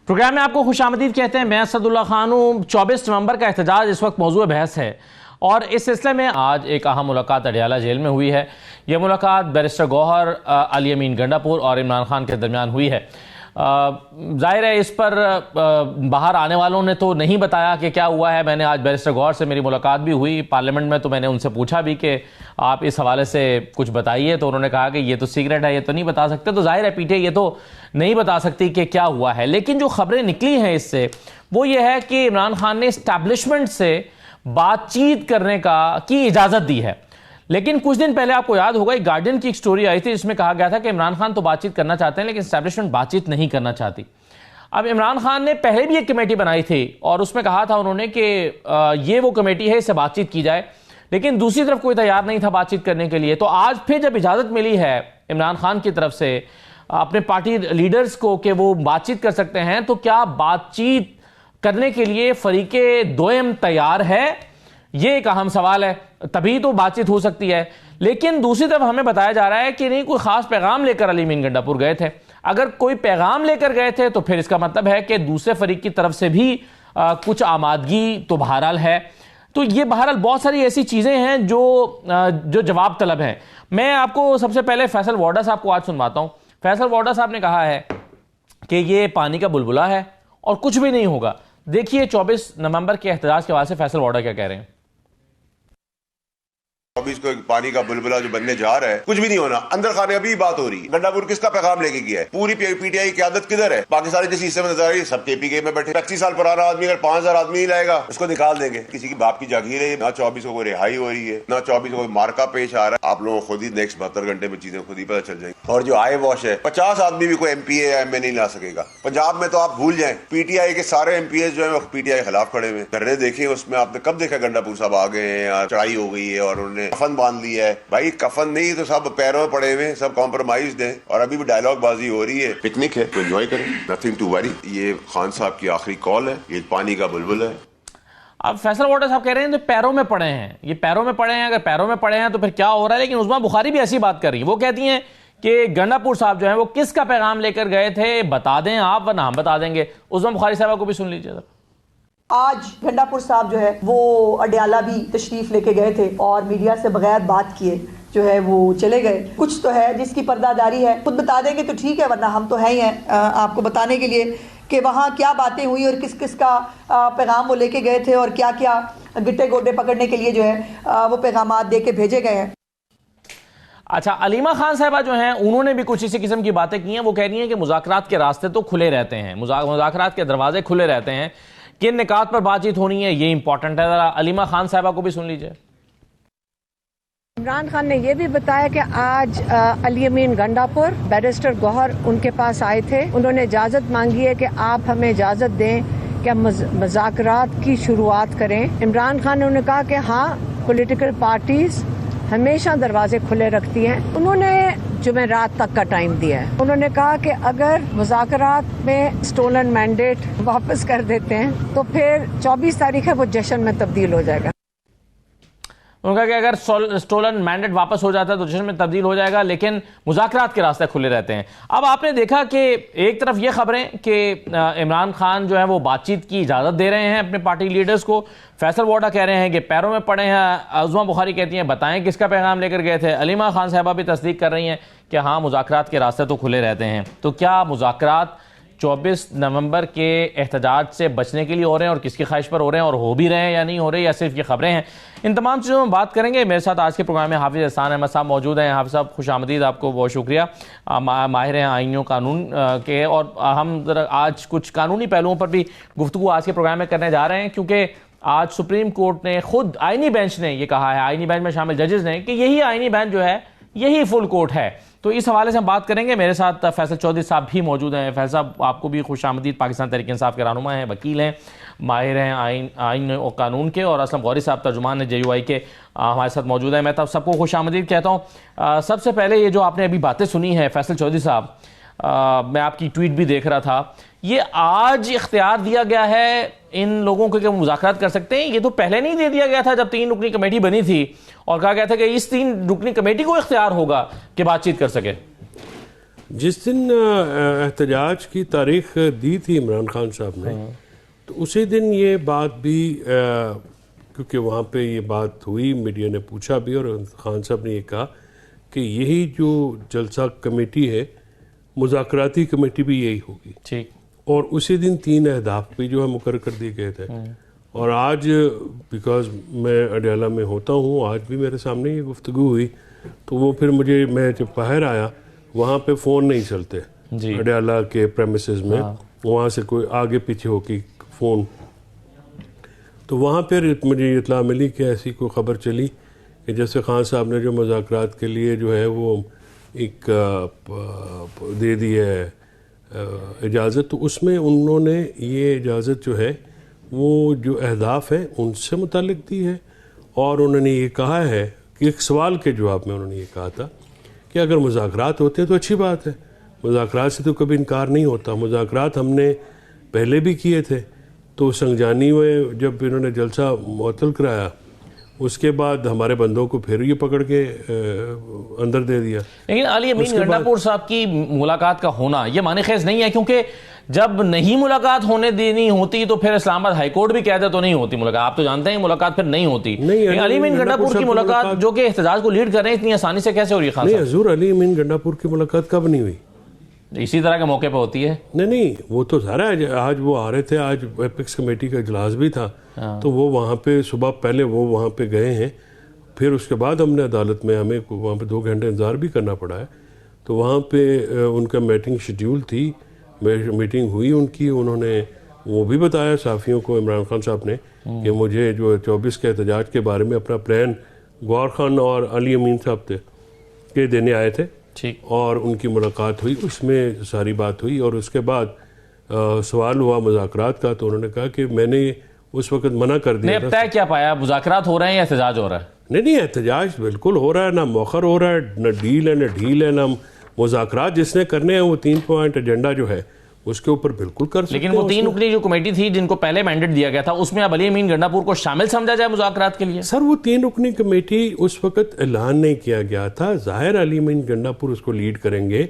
Programme میں آپ کو خوش آمدید کہتے ہیں. میں اسد اللہ خان ہوں. 24 نومبر کا احتجاج اس وقت موضوع بحث ہے اور اس سلسلے میں آج ایک اہم ملاقات اڈیالہ جیل میں ہوئی ہے. یہ ملاقات بیرسٹر گوہر، علی امین گنڈاپور اور عمران خان کے درمیان ہوئی ہے. ظاہر ہے اس پر باہر آنے والوں نے تو نہیں بتایا کہ کیا ہوا ہے. میں نے آج بیرسٹر گوہر سے میری ملاقات بھی ہوئی پارلیمنٹ میں، تو میں نے ان سے پوچھا بھی کہ آپ اس حوالے سے کچھ بتائیے، تو انہوں نے کہا کہ یہ تو سیکرٹ ہے، یہ تو نہیں بتا سکتے. تو ظاہر ہے پی ٹی آئی یہ تو نہیں بتا سکتی کہ کیا ہوا ہے، لیکن جو خبریں نکلی ہیں اس سے وہ یہ ہے کہ عمران خان نے اسٹیبلشمنٹ سے بات چیت کرنے کی اجازت دی ہے. لیکن کچھ دن پہلے آپ کو یاد ہوگا ایک گارڈین کی ایک سٹوری آئی تھی جس میں کہا گیا تھا کہ عمران خان تو بات چیت کرنا چاہتے ہیں لیکن اسٹیبلشمنٹ بات چیت نہیں کرنا چاہتی. اب عمران خان نے پہلے بھی ایک کمیٹی بنائی تھی اور اس میں کہا تھا انہوں نے کہ یہ وہ کمیٹی ہے، اس سے بات چیت کی جائے، لیکن دوسری طرف کوئی تیار نہیں تھا بات چیت کرنے کے لیے. تو آج پھر جب اجازت ملی ہے عمران خان کی طرف سے اپنے پارٹی لیڈرز کو کہ وہ بات چیت کر سکتے ہیں، تو کیا بات چیت کرنے کے لیے فریق دوئم تیار ہے؟ یہ ایک اہم سوال ہے. تبھی تو بات چیت ہو سکتی ہے. لیکن دوسری طرف ہمیں بتایا جا رہا ہے کہ نہیں کوئی خاص پیغام لے کر علی امین گنڈاپور گئے تھے. اگر کوئی پیغام لے کر گئے تھے تو پھر اس کا مطلب ہے کہ دوسرے فریق کی طرف سے بھی کچھ آمادگی تو بہرحال ہے. تو یہ بہرحال بہت ساری ایسی چیزیں ہیں جو جواب طلب ہیں. میں آپ کو سب سے پہلے فیصل وارڈا صاحب کو آج سنواتا ہوں. فیصل وارڈا صاحب نے کہا ہے کہ یہ پانی کا بلبلہ ہے اور کچھ بھی نہیں ہوگا. دیکھیے 24 نومبر کے احتجاج کے واسطے فیصل وارڈا کیا کہہ رہے ہیں. کو پانی کا بلبلہ جو بننے جا رہا ہے، کچھ بھی نہیں ہونا. اندر خانے ابھی بات ہو رہی ہے. گنڈاپور کس کا پیغام لے کے گیا ہے؟ پوری پی ٹی آئی کی قیادت کدھر ہے؟ پاکستانی جس حصے میں نظر آ رہی ہے سب کے پی کے میں بیٹھے. 25 سال پرانا آدمی اگر 5000 آدمی ہی لائے گا اس کو نکال دیں گے. کسی کی باپ کی جاگیر ہے نہ 24 کو رہائی ہو رہی ہے، نہ 24 کو مارکا پیش آ رہا ہے. آپ لوگوں کو خود ہی نیکسٹ 72 گھنٹے میں چیزیں خود ہی پتہ چل جائیں گی. اور جو آئے واش ہے 50 آدمی بھی کوئی ایم پی اے یا ایم اے نہیں لا سکے گا. پنجاب میں تو آپ بھول جائیں، پی ٹی آئی کے سارے ایم پی اے جو ہیں وہ پی ٹی آئی کے خلاف کھڑے ہوئے. دھرنے دیکھیں اس میں آپ نے کب دیکھا گنڈاپور صاحب آ گئے ہیں، چڑھائی ہو گئی ہے اور انہوں نے کفن باندھ لیا ہے. بھائی کفن نہیں تو سب پیروں میں پڑے ہوئے، سب کمپرومائزڈ ہیں اور ابھی بھی ڈائلاگ بازی ہو رہی ہے. پکنک ہے تو انجوائے کریں، نتھنگ ٹو وری. یہ خان صاحب کی آخری کال ہے، یہ پانی کا بلبل ہے. اب فیصل وارڈا صاحب کہہ رہے ہیں تو پیروں میں پڑے ہیں، یہ پیروں میں پڑے ہیں. اگر پیروں میں پڑے ہیں تو پھر کیا ہو رہا ہے؟ لیکن عظمیٰ بخاری بھی ایسی بات کر رہی ہیں. وہ کہتی ہیں کہ گنڈاپور صاحب جو ہیں وہ کس کا پیغام لے کر گئے تھے بتا دیں آپ، ورنہ ہم بتا دیں گے. عظمیٰ بخاری صاحبہ کو بھی سن لیجیے ذرا. آج گنڈاپور صاحب جو ہے وہ اڈیالہ بھی تشریف لے کے گئے تھے اور میڈیا سے بغیر بات کیے جو ہے وہ چلے گئے. کچھ تو ہے جس کی پردہ داری ہے، خود بتا دیں گے تو ٹھیک ہے، ورنہ ہم تو ہیں ہی ہیں آپ کو بتانے کے لیے کہ وہاں کیا باتیں ہوئی اور کس کس کا پیغام وہ لے کے گئے تھے اور کیا کیا گٹے گوڈے پکڑنے کے لیے جو ہے وہ پیغامات دے کے بھیجے گئے ہیں. اچھا، علیمہ خان صاحبہ جو ہیں انہوں نے بھی کچھ اسی قسم کی باتیں کی ہیں. وہ کہہ رہی ہیں کہ مذاکرات کے راستے تو کھلے رہتے ہیں، مذاکرات کے دروازے کھلے رہتے ہیں. کن نکات پر بات چیت ہونی ہے یہ امپورٹنٹ ہے. ذرا علیمہ خان صاحبہ کو بھی سن لیجئے. عمران خان نے یہ بھی بتایا کہ آج علی امین گنڈاپور بیرسٹر گوہر ان کے پاس آئے تھے. انہوں نے اجازت مانگی ہے کہ آپ ہمیں اجازت دیں کہ ہم مذاکرات کی شروعات کریں. عمران خان نے کہا کہ ہاں پولیٹیکل پارٹیز ہمیشہ دروازے کھلے رکھتی ہیں. انہوں نے جمعرات تک کا ٹائم دیا ہے. انہوں نے کہا کہ اگر مذاکرات میں سٹولن مینڈیٹ واپس کر دیتے ہیں تو پھر 24 تاریخ ہے وہ جشن میں تبدیل ہو جائے گا. انہوں نے کہا کہ اگر سٹولن مینڈیٹ واپس ہو جاتا ہے تو جشن میں تبدیل ہو جائے گا، لیکن مذاکرات کے راستے کھلے رہتے ہیں. اب آپ نے دیکھا کہ ایک طرف یہ خبریں کہ عمران خان جو ہے وہ بات چیت کی اجازت دے رہے ہیں اپنے پارٹی لیڈرز کو. فیصل وارڈا کہہ رہے ہیں کہ پیروں میں پڑے ہیں. عظمیٰ بخاری کہتی ہیں بتائیں کس کا پیغام لے کر گئے تھے. علیمہ خان صاحبہ بھی تصدیق کر رہی ہیں کہ ہاں مذاکرات کے راستے تو کھلے رہتے ہیں. تو کیا مذاکرات 24 نومبر کے احتجاج سے بچنے کے لیے ہو رہے ہیں اور کس کی خواہش پر ہو رہے ہیں اور ہو بھی رہے ہیں یا نہیں ہو رہے، یا صرف یہ خبریں ہیں؟ ان تمام چیزوں میں بات کریں گے. میرے ساتھ آج کے پروگرام میں حافظ احسان احمد صاحب موجود ہیں. حافظ صاحب خوش آمدید، آپ کو بہت شکریہ. ماہر ہیں آئین و قانون کے، اور ہم ذرا آج کچھ قانونی پہلوؤں پر بھی گفتگو آج کے پروگرام میں کرنے جا رہے ہیں، کیونکہ آج سپریم کورٹ نے خود آئینی بینچ نے یہ کہا ہے، آئینی بینچ میں شامل ججز نے، کہ یہی آئینی بینچ جو ہے یہی فل کورٹ ہے. تو اس حوالے سے ہم بات کریں گے. میرے ساتھ فیصل چودھری صاحب بھی موجود ہیں. فیصل صاحب آپ کو بھی خوش آمدید. پاکستان تحریک انصاف کے رہنما ہیں، وکیل ہیں، ماہر ہیں آئین و قانون کے. اور اسلم غوری صاحب ترجمان جے یو آئی کے ہمارے ساتھ موجود ہیں. میں تو سب کو خوش آمدید کہتا ہوں. سب سے پہلے یہ جو آپ نے ابھی باتیں سنی ہیں فیصل چودھری صاحب، میں آپ کی ٹویٹ بھی دیکھ رہا تھا، یہ آج اختیار دیا گیا ہے ان لوگوں کو کہ وہ مذاکرات کر سکتے ہیں؟ یہ تو پہلے نہیں دے دیا گیا تھا جب 3 رکنی کمیٹی بنی تھی اور کہا گیا تھا کہ اس 3 رکنی کمیٹی کو اختیار ہوگا کہ بات چیت کر سکے. جس دن احتجاج کی تاریخ دی تھی عمران خان صاحب نے تو اسی دن یہ بات بھی کیونکہ وہاں پہ یہ بات ہوئی، میڈیا نے پوچھا بھی اور خان صاحب نے یہ کہا کہ یہی جو جلسہ کمیٹی ہے مذاکراتی کمیٹی بھی یہی ہوگی، ٹھیک، اور اسی دن 3 اہداف بھی جو ہے مقرر کر دیے گئے تھے۔ اور آج بیکاز میں اڈیالہ میں ہوتا ہوں، آج بھی میرے سامنے یہ گفتگو ہوئی تو وہ پھر میں جب باہر آیا وہاں پہ فون نہیں چلتے اڈیالہ کے پریمیسز میں، وہاں سے کوئی آگے پیچھے ہو کے فون، تو وہاں پھر مجھے اطلاع ملی کہ ایسی کوئی خبر چلی کہ جیسے خان صاحب نے جو مذاکرات کے لیے جو ہے وہ ایک دے دی ہے اجازت، تو اس میں انہوں نے یہ اجازت جو ہے وہ جو اہداف ہیں ان سے متعلق دی ہے، اور انہوں نے یہ کہا ہے کہ ایک سوال کے جواب میں انہوں نے یہ کہا تھا کہ اگر مذاکرات ہوتے ہیں تو اچھی بات ہے، مذاکرات سے تو کبھی انکار نہیں ہوتا، مذاکرات ہم نے پہلے بھی کیے تھے، تو سنگجانی میں جب انہوں نے جلسہ معطل کرایا اس کے بعد ہمارے بندوں کو پھر یہ پکڑ کے اندر دے دیا۔ لیکن علی امین گنڈا پور صاحب کی ملاقات کا ہونا یہ معنی خیز نہیں ہے، کیونکہ جب نہیں ملاقات ہونے دینی ہوتی تو پھر اسلام آباد ہائی کورٹ بھی کہتے تو نہیں ہوتی ملاقات، آپ تو جانتے ہیں ملاقات پھر نہیں ہوتی۔ علی امین گنڈا پور کی ملاقات جو کہ احتجاج کو لیڈ کر رہے ہیں اتنی آسانی سے کیسے ہو رہی ہے؟ نہیں حضور، علی امین گنڈا پور کی ملاقات کب نہیں ہوئی؟ اسی طرح کے موقع پہ ہوتی ہے؟ نہیں وہ تو سارا آج وہ آ رہے تھے، آج ایپکس کمیٹی کا اجلاس بھی تھا تو وہ وہاں پہ صبح پہلے وہ وہاں پہ گئے ہیں، پھر اس کے بعد ہم نے عدالت میں ہمیں وہاں پہ 2 گھنٹے انتظار بھی کرنا پڑا ہے، تو وہاں پہ ان کا میٹنگ شیڈیول تھی، میٹنگ ہوئی ان کی، انہوں نے وہ بھی بتایا صحافیوں کو عمران خان صاحب نے کہ مجھے جو 24 کے احتجاج کے بارے میں اپنا پلان گوہر خان اور علی امین صاحب تھے کہ دینے آئے تھے، اور ان کی ملاقات ہوئی، اس میں ساری بات ہوئی، اور اس کے بعد سوال ہوا مذاکرات کا تو انہوں نے کہا کہ میں نے اس وقت منع کر دیا تھا۔ طے کیا پایا؟ مذاکرات ہو رہے ہیں یا احتجاج ہو رہا ہے؟ نہیں احتجاج بالکل ہو رہا ہے، نہ موخر ہو رہا ہے، نہ ڈیل ہے نہ ڈھیل ہے، نہ مذاکرات جس نے کرنے ہیں وہ 3 پوائنٹ ایجنڈا جو ہے اس کے اوپر بالکل کر سکتے ہیں۔ لیکن وہ 3 رکنی جو کمیٹی تھی جن کو پہلے مینڈیٹ دیا گیا تھا اس میں اب علی امین گنڈا پور کو شامل سمجھا جائے مذاکرات کے لیے؟ سر وہ 3 رکنی کمیٹی اس وقت اعلان نہیں کیا گیا تھا، ظاہر علی امین گنڈا پور اس کو لیڈ کریں گے،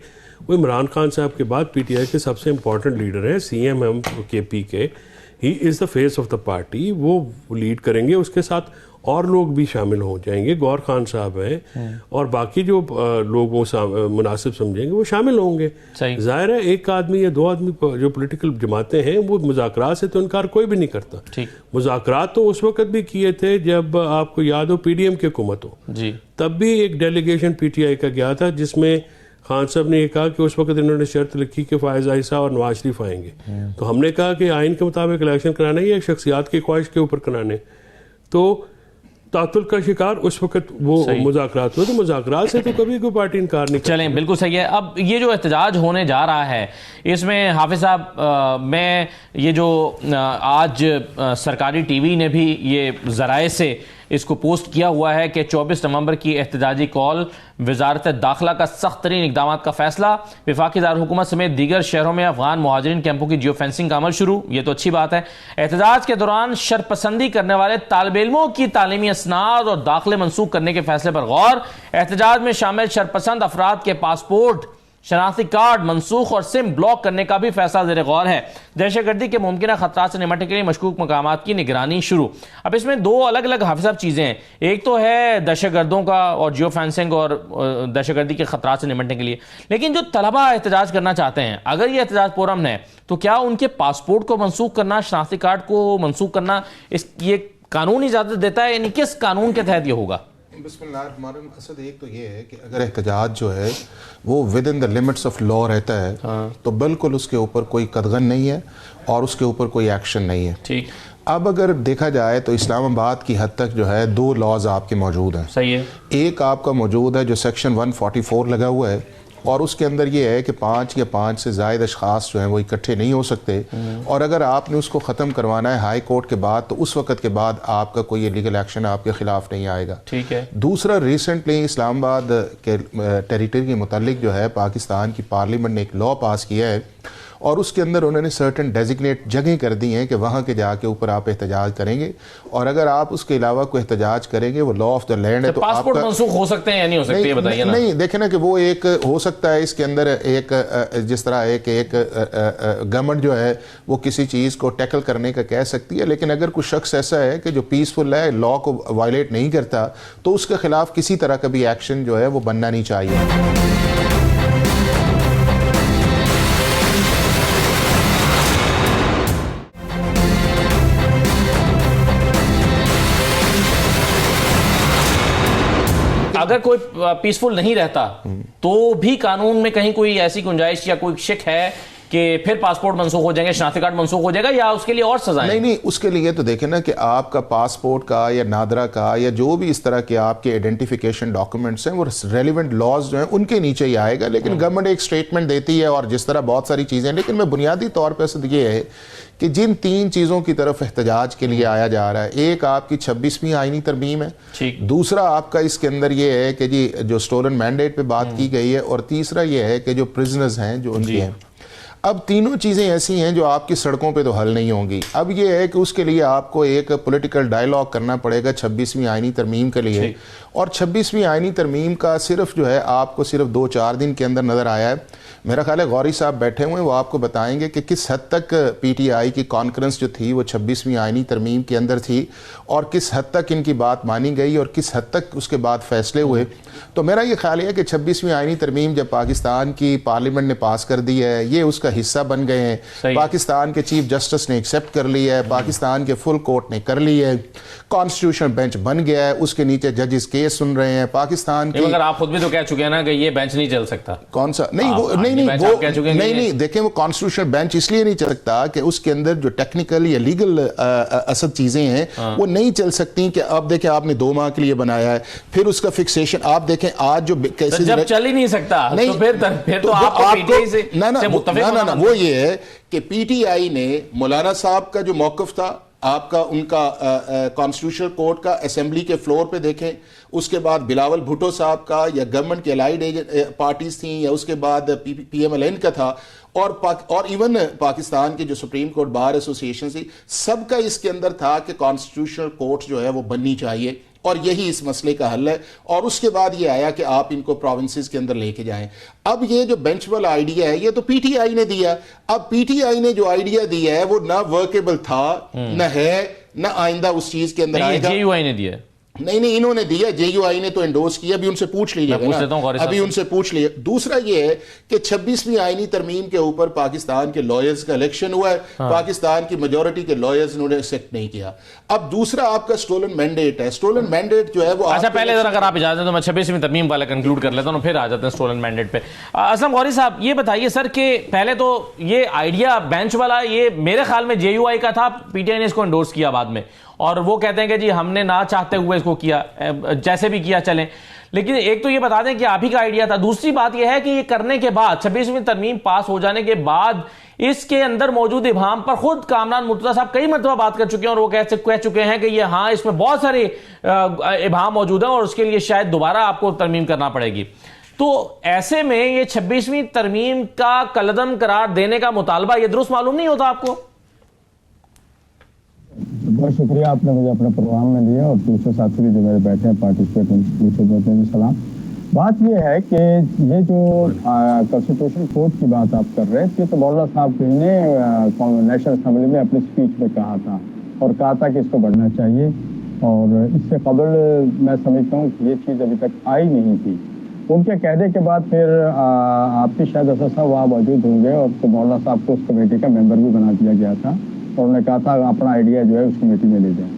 وہ عمران خان صاحب کے بعد پی ٹی آئی کے سب سے امپورٹنٹ لیڈر ہیں، C M M K P K, ہی is the face of the party, وہ لیڈ کریں گے، اس کے ساتھ اور لوگ بھی شامل ہو جائیں گے، گوہر خان صاحب ہیں اور باقی جو لوگ وہ مناسب سمجھیں گے وہ شامل ہوں گے۔ ظاہر ہے 1 آدمی یا 2 آدمی جو پولیٹیکل جماعتیں ہیں وہ مذاکرات سے تو انکار کوئی بھی نہیں کرتا۔ مذاکرات تو اس وقت بھی کیے تھے جب آپ کو یاد ہو پی ڈی ایم کی حکومت ہو، تب بھی ایک ڈیلیگیشن پی ٹی آئی کا گیا تھا جس میں خان صاحب نے یہ کہا کہ اس وقت انہوں نے شرط لکھی کہ فائز عیسیٰ اور نواز شریف آئیں گے، تو ہم نے کہا کہ آئین کے مطابق الیکشن کرانا ہے یا شخصیات کی خواہش کے اوپر کرانے، تو تعطل کا شکار اس وقت وہ مذاکرات ہوئے، تو مذاکرات سے تو کبھی کوئی پارٹی انکار نہیں کرتی۔ چلیں بالکل صحیح ہے۔ اب یہ جو احتجاج ہونے جا رہا ہے اس میں حافظ صاحب میں یہ جو آج سرکاری ٹی وی نے بھی یہ ذرائع سے اس کو پوسٹ کیا ہوا ہے کہ 24 نومبر کی احتجاجی کال، وزارت داخلہ کا سخت ترین اقدامات کا فیصلہ، وفاقی دارالحکومت سمیت دیگر شہروں میں افغان مہاجرین کیمپوں کی جیو فینسنگ کا عمل شروع، یہ تو اچھی بات ہے۔ احتجاج کے دوران شرپسندی کرنے والے طالب علموں کی تعلیمی اسناد اور داخلے منسوخ کرنے کے فیصلے پر غور، احتجاج میں شامل شرپسند افراد کے پاسپورٹ، شناختی کارڈ منسوخ اور سم بلاک کرنے کا بھی فیصلہ زیر غور ہے۔ دہشت گردی کے ممکنہ خطرات سے نمٹنے کے لیے مشکوک مقامات کی نگرانی شروع۔ اب اس میں 2 الگ الگ حافظ صاحب چیزیں ہیں، ایک تو ہے دہشت گردوں کا اور جیو فینسنگ اور دہشت گردی کے خطرات سے نمٹنے کے لیے، لیکن جو طلبہ احتجاج کرنا چاہتے ہیں اگر یہ احتجاج پرامن ہے تو کیا ان کے پاسپورٹ کو منسوخ کرنا، شناختی کارڈ کو منسوخ کرنا یہ قانون اجازت دیتا ہے؟ یعنی کس قانون کے تحت یہ ہوگا؟ بسم اللہ الرحمن الرحیم۔ اسد ایک تو یہ ہے کہ اگر احتجاج جو ہے وہ with in the limits of law رہتا ہے تو بالکل اس کے اوپر کوئی قدغن نہیں ہے اور اس کے اوپر کوئی ایکشن نہیں ہے۔ ٹھیک، اب اگر دیکھا جائے تو اسلام آباد کی حد تک جو ہے 2 لاز آپ کے موجود ہیں۔ صحیح ہے۔ ایک آپ کا موجود ہے جو سیکشن 144 لگا ہوا ہے، اور اس کے اندر یہ ہے کہ 5 یا 5 سے زائد اشخاص جو ہیں وہ اکٹھے نہیں ہو سکتے، اور اگر آپ نے اس کو ختم کروانا ہے ہائی کورٹ کے بعد تو اس وقت کے بعد آپ کا کوئی لیگل ایکشن آپ کے خلاف نہیں آئے گا۔ ٹھیک ہے۔ دوسرا، ریسنٹلی اسلام آباد کے ٹیریٹری کے متعلق جو ہے پاکستان کی پارلیمنٹ نے ایک لا پاس کیا ہے، اور اس کے اندر انہوں نے سرٹن ڈیزگنیٹ جگہیں کر دی ہیں کہ وہاں کے جا کے اوپر آپ احتجاج کریں گے, اور اگر آپ اس کے علاوہ کوئی احتجاج کریں گے وہ لا آف دا لینڈ ہے. تو پاسپورٹ منسوخ ہو سکتے ہیں یا نہیں ہو سکتے, یہ بتائیے نا. نہیں دیکھیں نا کہ وہ ایک ہو سکتا ہے اس کے اندر ایک جس طرح ایک گورنمنٹ جو ہے وہ کسی چیز کو ٹیکل کرنے کا کہہ سکتی ہے, لیکن اگر کوئی شخص ایسا ہے کہ جو پیسفل ہے, لا کو وائلیٹ نہیں کرتا, تو اس کے خلاف کسی طرح کا بھی ایکشن جو ہے وہ بننا نہیں چاہیے. اگر کوئی پیسفل نہیں رہتا تو بھی قانون میں کہیں کوئی ایسی گنجائش یا کوئی شک ہے کہ پھر پاسپورٹ منسوخ ہو جائیں گے, شناختی کارڈ منسوخ ہو جائے گا, یا اس کے لیے اور سزائیں؟ نہیں, اس کے لیے تو دیکھیں نا کہ آپ کا پاسپورٹ کا یا نادرا کا یا جو بھی اس طرح کے آپ کے آئیڈینٹیفیکیشن ڈاکومنٹس ہیں وہ ریلیونٹ لاز جو ہیں ان کے نیچے ہی آئے گا. لیکن گورنمنٹ ایک سٹیٹمنٹ دیتی ہے اور جس طرح بہت ساری چیزیں, لیکن میں بنیادی طور پہ یہ ہے کہ جن 3 چیزوں کی طرف احتجاج کے لیے آیا جا رہا ہے, ایک آپ کی 26ویں آئینی ترمیم ہے, دوسرا آپ کا اس کے اندر یہ ہے کہ جی جو سٹولن مینڈیٹ پہ بات کی گئی ہے, اور تیسرا یہ ہے کہ جو پرزنرز ہیں جو ان کے ہیں. اب تینوں چیزیں ایسی ہیں جو آپ کی سڑکوں پہ تو حل نہیں ہوں گی. اب یہ ہے کہ اس کے لیے آپ کو ایک پولیٹیکل ڈائیلاگ کرنا پڑے گا 26ویں آئینی ترمیم کے لیے, اور 26ویں آئینی ترمیم کا صرف جو ہے آپ کو صرف 2-4 دن کے اندر نظر آیا ہے. میرا خیال ہے غوری صاحب بیٹھے ہوئے ہیں, وہ آپ کو بتائیں گے کہ کس حد تک پی ٹی آئی کی کانفرنس جو تھی وہ 26ویں آئینی ترمیم کے اندر تھی, اور کس حد تک ان کی بات مانی گئی اور کس حد تک اس کے بعد فیصلے ہوئے. تو میرا یہ خیال ہے کہ 26ویں آئینی ترمیم جب پاکستان کی پارلیمنٹ نے پاس کر دی ہے, یہ اس کا حصہ بن گئے ہیں, پاکستان کے چیف جسٹس نے ایکسیپٹ کر لی ہے, پاکستان کے فل کورٹ نے کر لی ہے, کانسٹیٹیوشن بینچ بن گیا ہے, اس کے نیچے ججز کیس سن رہے ہیں پاکستان کی. مگر آپ خود بھی تو کہہ چکے ہیں نا کہ یہ بینچ نہیں چل سکتا. کون سا؟ نہیں دیکھیں وہ کانسٹیٹیوشن بینچ اس لیے نہیں چل سکتا کہ اس کے اندر جو ٹیکنیکل یا لیگل اصل چیزیں ہیں وہ نہیں چل سکتی. کہ اب دیکھیں آپ نے 2 ماہ کے لیے بنایا ہے, پھر اس کا فکسیشن آپ دیکھیں آج جو کیسز جب چل ہی نہیں سکتا تو پھر تو آپ کو پی ٹی آئی سے متفق ہونا. وہ یہ ہے کہ پی ٹی آئی نے مولانا صاحب کا جو موقف تھا, آپ کا ان کا کانسٹیٹیوشنل کورٹ کا اسمبلی کے فلور پہ دیکھیں, اس کے بعد بلاول بھٹو صاحب کا یا گورنمنٹ کے الائیڈ پارٹیز تھیں, یا اس کے بعد پی ایم ایل این کا تھا, اور ایون پاکستان کی جو سپریم کورٹ بار ایسوسی ایشن تھی, سب کا اس کے اندر تھا کہ کانسٹیٹیوشنل کورٹ جو ہے وہ بننی چاہیے, اور یہی اس مسئلے کا حل ہے. اور اس کے بعد یہ آیا کہ آپ ان کو پروونسز کے اندر لے کے جائیں. اب یہ جو بینچ والا آئیڈیا ہے یہ تو پی ٹی آئی نے دیا. اب پی ٹی آئی نے جو آئیڈیا دیا ہے وہ نہ ورکیبل تھا, نہ ہے, نہ آئندہ اس چیز کے اندر آئے گا. جے یو آئی نے دیا, نہیں انہوں نے دیا, جے یو آئی نے تو انڈورس کیا. ابھی ان سے پوچھ لیجیے ابھی ان سے پوچھ لیجیے. دوسرا یہ ہے کہ 26ویں آئینی ترمیم کے اوپر پاکستان کے لائرز کا الیکشن ہوا ہے, پاکستان کی میجورٹی کے لائرز انہوں نے ایکسیپٹ نہیں کیا. اب دوسرا آپ کا سٹولن مینڈیٹ ہے. سٹولن مینڈیٹ جو ہے وہ اچھا پہلے اگر آپ اجازت دیں تو میں 26ویں ترمیم والا کنکلوڈ کر لیتا ہوں, پھر آ جاتے ہیں سٹولن مینڈیٹ پہ. اسلم غوری صاحب یہ بتائیے سر کہ پہلے تو یہ آئیڈیا بینچ والا یہ میرے خیال میں جے یو آئی کا تھا, پی ٹی آئی نے اس کو انڈورس کیا بعد میں, اور وہ کہتے ہیں کہ جی ہم نے نہ چاہتے ہوئے اس کو کیا, جیسے بھی کیا چلیں. لیکن ایک تو یہ بتا دیں کہ آپ ہی کا آئیڈیا تھا. دوسری بات یہ ہے کہ یہ کرنے کے بعد 26ویں ترمیم پاس ہو جانے کے بعد اس کے اندر موجود ابہام پر خود کامران مرتضیٰ صاحب کئی مرتبہ بات کر چکے ہیں, اور وہ کہہ چکے ہیں کہ یہ ہاں اس میں بہت سارے ابہام موجود ہیں اور اس کے لیے شاید دوبارہ آپ کو ترمیم کرنا پڑے گی. تو ایسے میں یہ 26ویں ترمیم کا کالعدم قرار دینے کا مطالبہ یہ درست معلوم نہیں ہوتا آپ کو؟ بہت شکریہ آپ نے مجھے اپنے پروگرام میں لیا, اور دوسرے ساتھی بھی جو میرے بیٹھے ہیں پارٹیسپیٹ ان میں بھی سلام. بات یہ ہے کہ یہ جو کانسٹیٹیوشن کورٹ کی بات آپ کر رہے تھے, تو مولانا صاحب نے نیشنل اسمبلی میں اپنی اسپیچ میں کہا تھا, اور کہا تھا کہ اس کو بڑھنا چاہیے, اور اس سے قبل میں سمجھتا ہوں کہ یہ چیز ابھی تک آئی نہیں تھی. ان کے کہنے کے بعد پھر آپ کی شاید اسد صاحب وہاں موجود ہوں گے, اور تو مولانا صاحب کو اس کمیٹی کا ممبر بھی بنا دیا گیا تھا, اور انہوں نے کہا تھا اپنا آئیڈیا جو ہے اس کمیٹی میں لے جائیں.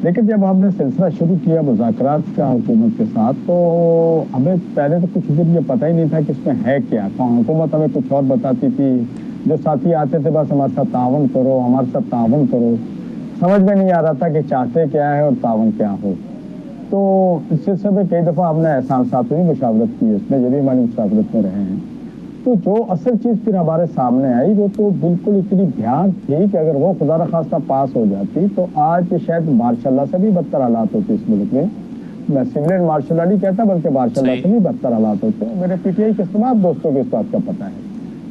لیکن جب ہم نے سلسلہ شروع کیا مذاکرات کا حکومت کے ساتھ, تو ہمیں پہلے تو کچھ دن یہ پتہ ہی نہیں تھا کہ اس میں ہے کیا. حکومت ہمیں کچھ اور بتاتی تھی, جو ساتھی آتے تھے بس ہمارے ساتھ تعاون کرو, ہمارے ساتھ تعاون کرو. سمجھ میں نہیں آ رہا تھا کہ چاہتے کیا ہے اور تعاون کیا ہو. تو اس سلسلے میں کئی دفعہ ہم نے احسان صاحب سے بھی مشاورت کی, اس میں یہ بھی ہماری مشاورت میں رہے ہیں. تو جو اصل چیز پھر ہمارے سامنے آئی وہ تو بالکل اتنی بھیانک تھی کہ اگر وہ خدا نخواستہ پاس ہو جاتی تو آج شاید مارشاء اللہ سے بھی بدتر حالات ہوتے اس ملک میں. میں سول اینڈ مارشاء اللہ نہیں کہتا, بلکہ مارشاء اللہ سے بھی بدتر حالات ہوتے ہیں. میرے پی ٹی آئی کے تمام دوستوں کو اس بات کا پتہ ہے.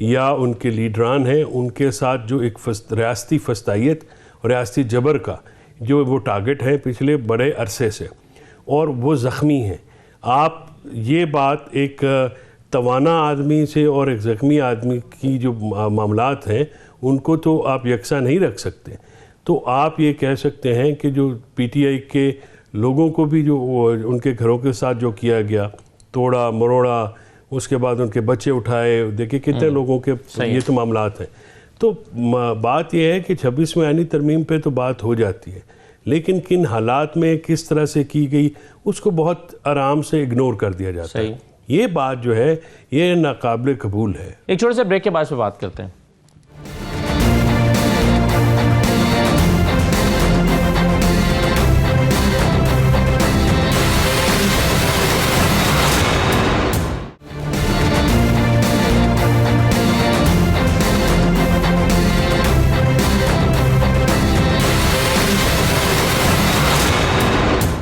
یا ان کے لیڈران ہیں، ان کے ساتھ جو ایک ریاستی فسطائیت اور ریاستی جبر کا جو وہ ٹارگٹ ہے پچھلے بڑے عرصے سے، اور وہ زخمی ہیں. آپ یہ بات ایک توانا آدمی سے اور ایک زخمی آدمی کی جو معاملات ہیں ان کو تو آپ یکساں نہیں رکھ سکتے. تو آپ یہ کہہ سکتے ہیں کہ جو پی ٹی آئی کے لوگوں کو بھی جو ان کے گھروں کے ساتھ جو کیا گیا، توڑا مروڑا، اس کے بعد ان کے بچے اٹھائے، دیکھیں کتنے لوگوں کے یہ تو معاملات ہیں. تو بات یہ ہے کہ 26ویں آئینی ترمیم پہ تو بات ہو جاتی ہے، لیکن کن حالات میں کس طرح سے کی گئی اس کو بہت آرام سے اگنور کر دیا جاتا ہے. یہ بات جو ہے یہ ناقابل قبول ہے. ایک چھوٹے سے بریک کے بعد پہ بات کرتے ہیں.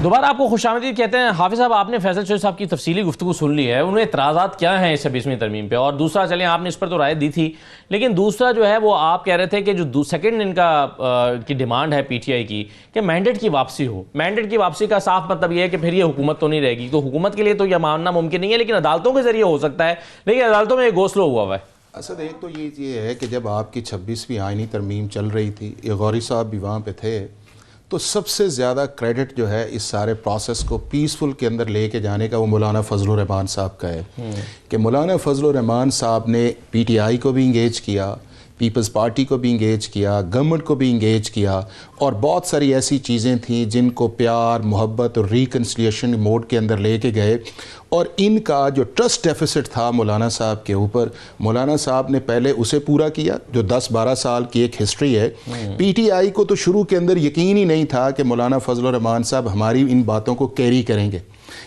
دوبارہ آپ کو خوش آمدید کہتے ہیں. حافظ صاحب، آپ نے فیصل چوہدری صاحب کی تفصیلی گفتگو سن لی ہے، انہیں اعتراضات کیا ہیں اس 26ویں ترمیم پہ، اور دوسرا چلیں آپ نے اس پر تو رائے دی تھی، لیکن دوسرا جو ہے وہ آپ کہہ رہے تھے کہ جو سیکنڈ ان کی ڈیمانڈ ہے پی ٹی آئی کی کہ مینڈیٹ کی واپسی ہو. مینڈیٹ کی واپسی کا صاف مطلب یہ ہے کہ پھر یہ حکومت تو نہیں رہے گی، تو حکومت کے لیے تو یہ ماننا ممکن نہیں ہے، لیکن عدالتوں کے ذریعے ہو سکتا ہے، لیکن عدالتوں میں ایک گوسلو ہوا ہے. اسد ایک تو یہ ہے کہ جب آپ کی 26ویں آئینی ترمیم چل رہی تھی، غوری صاحب بھی وہاں پہ تھے، تو سب سے زیادہ کریڈٹ جو ہے اس سارے پروسیس کو پیسفل کے اندر لے کے جانے کا وہ مولانا فضل الرحمان صاحب کا ہے کہ مولانا فضل الرحمان صاحب نے پی ٹی آئی کو بھی انگیج کیا، پیپلز پارٹی کو بھی انگیج کیا، گورنمنٹ کو بھی انگیج کیا، اور بہت ساری ایسی چیزیں تھیں جن کو پیار، محبت اور ریکنسلیشن موڈ کے اندر لے کے گئے. اور ان کا جو ٹرسٹ ڈیفیسٹ تھا مولانا صاحب کے اوپر، مولانا صاحب نے پہلے اسے پورا کیا، جو 10-12 سال کی ایک ہسٹری ہے. پی ٹی آئی کو تو شروع کے اندر یقین ہی نہیں تھا کہ مولانا فضل الرحمان صاحب ہماری ان باتوں کو کیری کریں گے.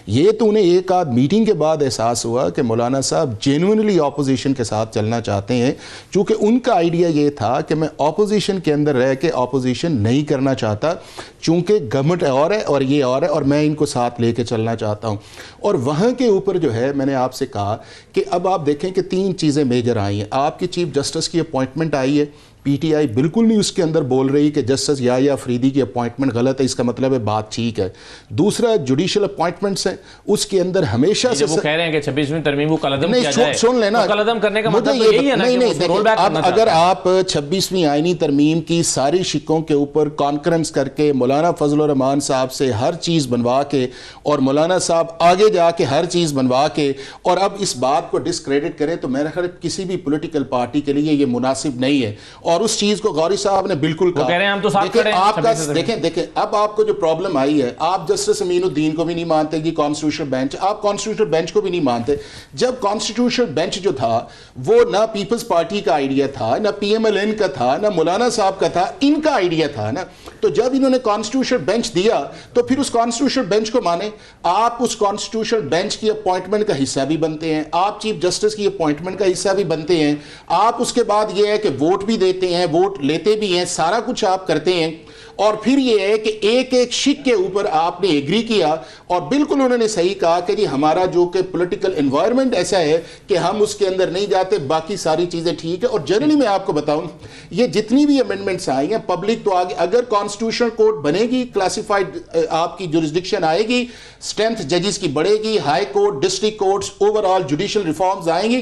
یہ تو انہیں ایک آدھ میٹنگ کے بعد احساس ہوا کہ مولانا صاحب جینوئنلی اپوزیشن کے ساتھ چلنا چاہتے ہیں، چونکہ ان کا آئیڈیا یہ تھا کہ میں اپوزیشن کے اندر رہ کے اپوزیشن نہیں کرنا چاہتا، چونکہ گورنمنٹ اور ہے اور یہ اور ہے، اور میں ان کو ساتھ لے کے چلنا چاہتا ہوں. اور وہاں کے اوپر جو ہے میں نے آپ سے کہا کہ اب آپ دیکھیں کہ 3 چیزیں میجر آئی ہیں. آپ کی چیف جسٹس کی اپوائنٹمنٹ آئی ہے، پی ٹی آئی بالکل نہیں اس کے اندر بول رہی کہ جسٹس یحییٰ افریدی کی اپوائنٹمنٹ غلط ہے، اس کا مطلب ہے بات ٹھیک ہے. دوسرا جوڈیشل اپوائنٹمنٹس ہیں، اس کے اندر ہمیشہ سے وہ کہہ رہے ہیں کہ 26ویں ترمیم کو کلعدم کیا جائے. سن لینا، کلعدم کرنے کا مطلب تو یہی ہے نا کہ رول بیک کرنا چاہتے ہیں. اگر آپ 26ویں آئینی ترمیم کی ساری شکوں کے اوپر کانفرنس کر کے مولانا فضل الرحمان صاحب سے ہر چیز بنوا کے، اور مولانا صاحب آگے جا کے ہر چیز بنوا کے، اور اب اس بات کو ڈسکریڈٹ کریں، تو میرا خیال کسی بھی پولیٹیکل پارٹی کے لیے یہ مناسب نہیں ہے. اور اس چیز کو صاحب نے بالکل کہا. کہہ رہے ہیں ہم تو ساتھ کھڑے ہیں. آپ کا دیکھیں اب آپ کو جو پرابلم آئی ہے، آپ جسٹس امین الدین کو بھی نہیں مانتے جی کانسٹیٹیوشنل بینچ، آپ کانسٹیٹیوشنل بینچ کو بھی نہیں مانتے. جب کانسٹیٹیوشنل بینچ جو تھا وہ نہ پیپلز پارٹی کا آئیڈیا تھا، نہ پی ایم ایل این کا تھا، نہ مولانا صاحب کا تھا، ان کا آئیڈیا تھا نا. تو جب انہوں نے کانسٹیٹیوشنل بینچ دیا تو پھر اس کانسٹیٹیوشنل بینچ کو مانے. آپ اس کانسٹیٹیوشنل بینچ کی اپوائنٹمنٹ کا حصہ بھی بنتے ہیں، آپ چیف جسٹس کی اپوائنٹمنٹ کا حصہ بھی بنتے ہیں، آپ اس کے بعد یہ ہے کہ ووٹ بھی دیتے ہیں، ووٹ لیتے بھی ہیں، سارا کچھ آپ کرتے ہیں. اور پھر یہ ہے کہ ایک ایک شک کے اوپر آپ نے ایگری کیا، اور بالکل انہوں نے صحیح کہا کہ جی ہمارا جو کہ پولیٹیکل انوائرمنٹ ایسا ہے کہ ہم اس کے اندر نہیں جاتے، باقی ساری چیزیں ٹھیک ہے. اور جنرلی میں آپ کو بتاؤں یہ جتنی بھی امینڈمنٹس آئی ہیں پبلک تو آگے، اگر کانسٹیٹیوشنل کورٹ بنے گی، کلاسیفائڈ آپ کی جورسڈکشن آئے گی، اسٹرینتھ ججز کی بڑھے گی، high court, district courts, over all judicial reforms آئیں گی،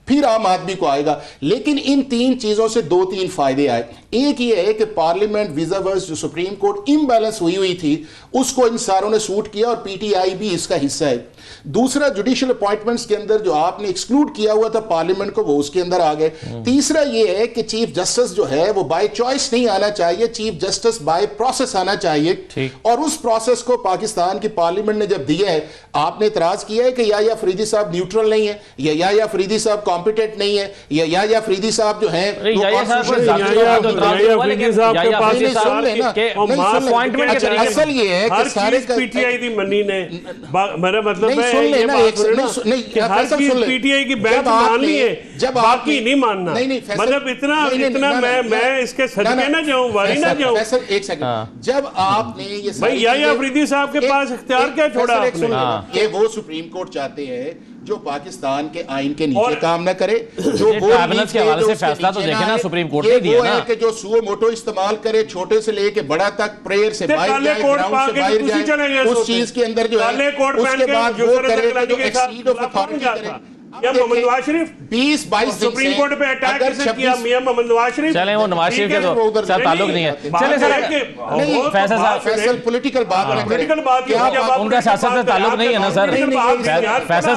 پھر عام آدمی کو آئے گا. لیکن ان 3 چیزوں سے 2-3 فائدے آئے. ایک یہ ہے کہ پارلیمنٹ ویزا ورس جو سپریم کورٹ امبیلنس ہوئی تھی اس کو ان ساروں نے سوٹ کیا، اور پی ٹی آئی بھی اس کا حصہ ہے. دوسرا جوڈیشل اپوائنٹمنٹس کے اندر جو آپ نے ایکسکلوڈ کیا ہوا تھا پارلیمنٹ کو، وہ اس کے اندر آ گئے. تیسرا یہ ہے کہ چیف جسٹس جو ہے وہ بائی چوائس نہیں آنا چاہیے، چیف جسٹس بائی پروسیس آنا چاہیے. اور اس پروسیس کو پاکستان کی پارلیمنٹ نے جب دیا ہے، آپ نے اعتراض کیا ہے کہ یحییٰ افریدی صاحب نیوٹرل نہیں ہے، یا یحییٰ افریدی صاحب کمپیٹنٹ نہیں ہے، یا یحییٰ افریدی صاحب جو ہیں اصل یہ ہے کہ سارے پی ٹی آئی دی منی نے، میرا مطلب ہے کہ ہر چیز پی ٹی آئی کی بینچ مان لی ہے، باقی نہیں ماننا. مطلب اتنا میں اس کے صدقے نہ جاؤں، واری نہ جاؤں. ایک سیکنڈ، جب آپ نے یہ بھائی یحییٰ افریدی صاحب کے پاس اختیار کیا چھوڑا آپ نے؟ یہ وہ سپریم کورٹ چاہتے ہیں جو پاکستان کے آئین کے نیچے کام نہ کرے, جو وہ ٹرائبونلز کے حوالے سے فیصلہ تو دیکھیں نا, سپریم کورٹ نے دیا نا کہ جو سو موٹو استعمال کرے چھوٹے سے لے کے بڑا تک, پریئر سے باہر جائے, گراؤنڈ سے باہر جائے, اس چیز کے اندر جو ہے اس کے بعد وہ کرے جو ایکسیڈ آف اتھارٹی کرے. محمد نواز شریف 20-22 سپریم کورٹ پہ اٹیک کیسے کیا میاں محمد نواز شریف, چلیں وہ نواز شریف کے تو ساتھ تعلق نہیں ہے. چلیں سر فیصل صاحب, فیصل پولیٹیکل بات ان کا سیاست سے تعلق نہیں ہے نا سر. فیصل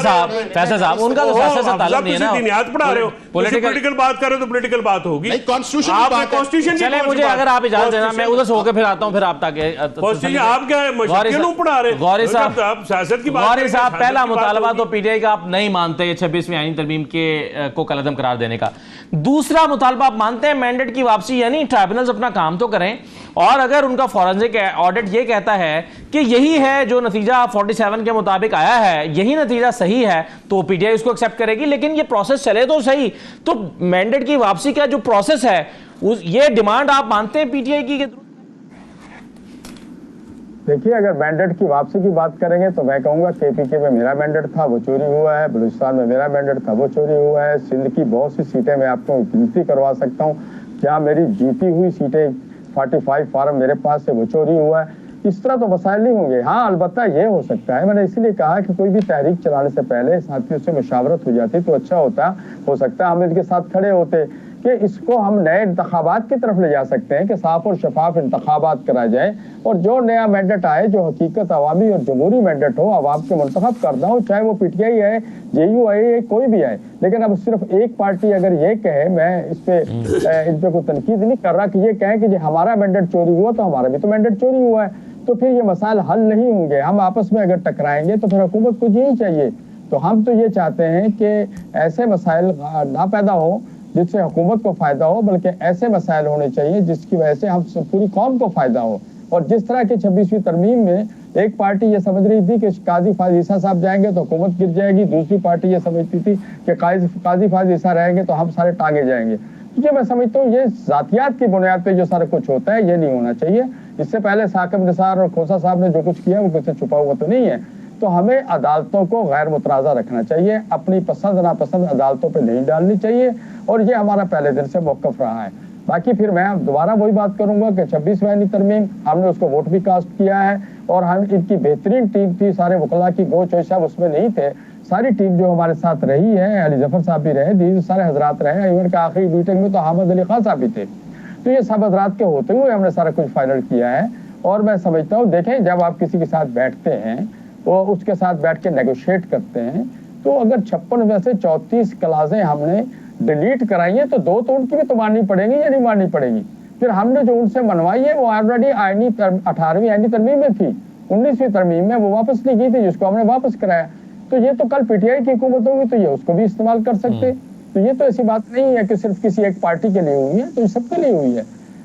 صاحب ان کا تو سیاست سے تعلق نہیں ہے نا. دینیات پڑھا رہے ہو, پولیٹیکل بات کر رہے ہو تو پولیٹیکل بات ہوگی. کانسٹیٹیوشن چلیں مجھے اگر آپ اجازت دینا میں ادھر سے ہو کے پھر آتا ہوں, پھر آپ تاکہ آپ کیا مشکلوں پڑھا رہے. غوری صاحب, سیاست کی غوری صاحب پہلا مطالبہ تو پی ٹی آئی کا آپ نہیں مانتے 26ویں آئینی ترمیم کو کالعدم قرار دینے کا. دوسرا مطالبہ آپ مانتے ہیں مینڈیٹ کی واپسی, یعنی ٹرائبونلز اپنا کام تو کریں, اور اگر ان کا فورنزک آڈٹ یہ کہتا ہے کہ یہی ہے جو نتیجہ 47 کے مطابق آیا ہے, یہی نتیجہ صحیح ہے, تو پی ٹی آئی اس کو ایکسیپٹ کرے گی. لیکن یہ پروسیس چلے تو صحیح, تو مینڈیٹ کی واپسی کا جو پروسیس ہے یہ ڈیمانڈ آپ مانتے ہیں پی ٹی آئی کی؟ دیکھیے اگر مینڈیٹ کی واپسی کی بات کریں گے تو میں کہوں گا کے پی کے میں میرا مینڈیٹ تھا وہ چوری ہوا ہے, بلوچستان میں میرا مینڈیٹ تھا وہ چوری ہوا ہے, سندھ کی بہت سی سیٹیں میں آپ کو گنتی کروا سکتا ہوں جہاں میری جیتی ہوئی سیٹیں 45 فارم میرے پاس سے وہ چوری ہوا ہے. اس طرح تو مسائل نہیں ہوں گے. ہاں البتہ یہ ہو سکتا ہے, میں نے اسی لیے کہا کہ کوئی بھی تحریک چلانے سے پہلے ساتھیوں سے مشاورت ہو جاتی تو اچھا ہوتا, ہو سکتا ہے ہم ان کے ساتھ کھڑے ہوتے کہ اس کو ہم نئے انتخابات کی طرف لے جا سکتے ہیں کہ صاف اور شفاف انتخابات کرائے جائیں, اور جو نیا مینڈیٹ آئے جو حقیقت عوامی اور جمہوری مینڈیٹ ہو, عوام کے منتخب کردہ ہو, چاہے وہ پی ٹی آئی ہے, جے یو آئی, کوئی بھی آئے. لیکن اب صرف ایک پارٹی اگر یہ کہے, میں اس پہ ان پہ کوئی تنقید نہیں کر رہا, کہ یہ کہیں کہ ہمارا مینڈیٹ چوری ہوا تو ہمارا بھی تو مینڈیٹ چوری ہوا ہے, تو پھر یہ مسائل حل نہیں ہوں گے. ہم آپس میں اگر ٹکرائیں گے تو پھر حکومت کو یہی چاہیے. تو ہم تو یہ چاہتے ہیں کہ ایسے مسائل نہ پیدا ہو جس سے حکومت کو فائدہ ہو, بلکہ ایسے مسائل ہونے چاہیے جس کی وجہ سے ہم پوری قوم کو فائدہ ہو. اور جس طرح کی 26ویں ترمیم میں ایک پارٹی یہ سمجھ رہی تھی کہ قاضی فاضل عیسیٰ صاحب جائیں گے تو حکومت گر جائے گی, دوسری پارٹی یہ سمجھتی تھی کہ قاضی فاضل عیسیٰ رہیں گے تو ہم سارے ٹانگے جائیں گے. کیونکہ میں سمجھتا ہوں یہ ذاتیات کی بنیاد پہ جو سارا کچھ ہوتا ہے یہ نہیں ہونا چاہیے. اس سے پہلے ثاقب نثار اور کھوسا صاحب نے جو کچھ کیا وہ کسی چھپا ہوا تو نہیں ہے. تو ہمیں عدالتوں کو غیر متنازع رکھنا چاہیے, اپنی پسند ناپسند عدالتوں پہ نہیں ڈالنی چاہیے, اور یہ ہمارا پہلے دن سے موقف رہا ہے. باقی پھر میں دوبارہ وہی بات کروں گا کہ 26ویں آئینی ترمیم ہم نے اس کو ووٹ بھی کاسٹ کیا ہے, اور ہم ان کی بہترین ٹیم تھی, سارے وکلاء کی, گو چوئی صاحب اس میں نہیں تھے, ساری ٹیم جو ہمارے ساتھ رہی ہے, علی ظفر صاحب بھی رہے, دیگر سارے حضرات رہے, ایون کہ آخری میٹنگ میں تو حامد علی خان صاحب بھی تھے. تو یہ سب حضرات کے ہوتے ہوئے ہم نے سارا کچھ فائنل کیا ہے. اور میں سمجھتا ہوں دیکھیں جب آپ کسی کے ساتھ بیٹھتے ہیں وہ اس کے ساتھ بیٹھ کے نیگوشیٹ کرتے ہیں, تو اگر 56 میں سے 34 کلازیں ہم نے ڈیلیٹ کرائی ہیں تو 2 تو ان کی بھی تو ماننی پڑے گی یا نہیں ماننی پڑے گی. پھر ہم نے جو ان سے منوائی ہے وہ آلریڈی 18ویں آئینی ترمیم میں تھی, 19ویں ترمیم میں وہ واپس نہیں کی تھی جس کو ہم نے واپس کرایا. تو یہ تو کل پی ٹی آئی کی حکومت ہوگی تو یہ اس کو بھی استعمال کر سکتے. تو یہ تو ایسی بات نہیں ہے کہ صرف کسی ایک پارٹی کے لیے ہوئی ہے, تو یہ سب کے لیے ہوئی ہے.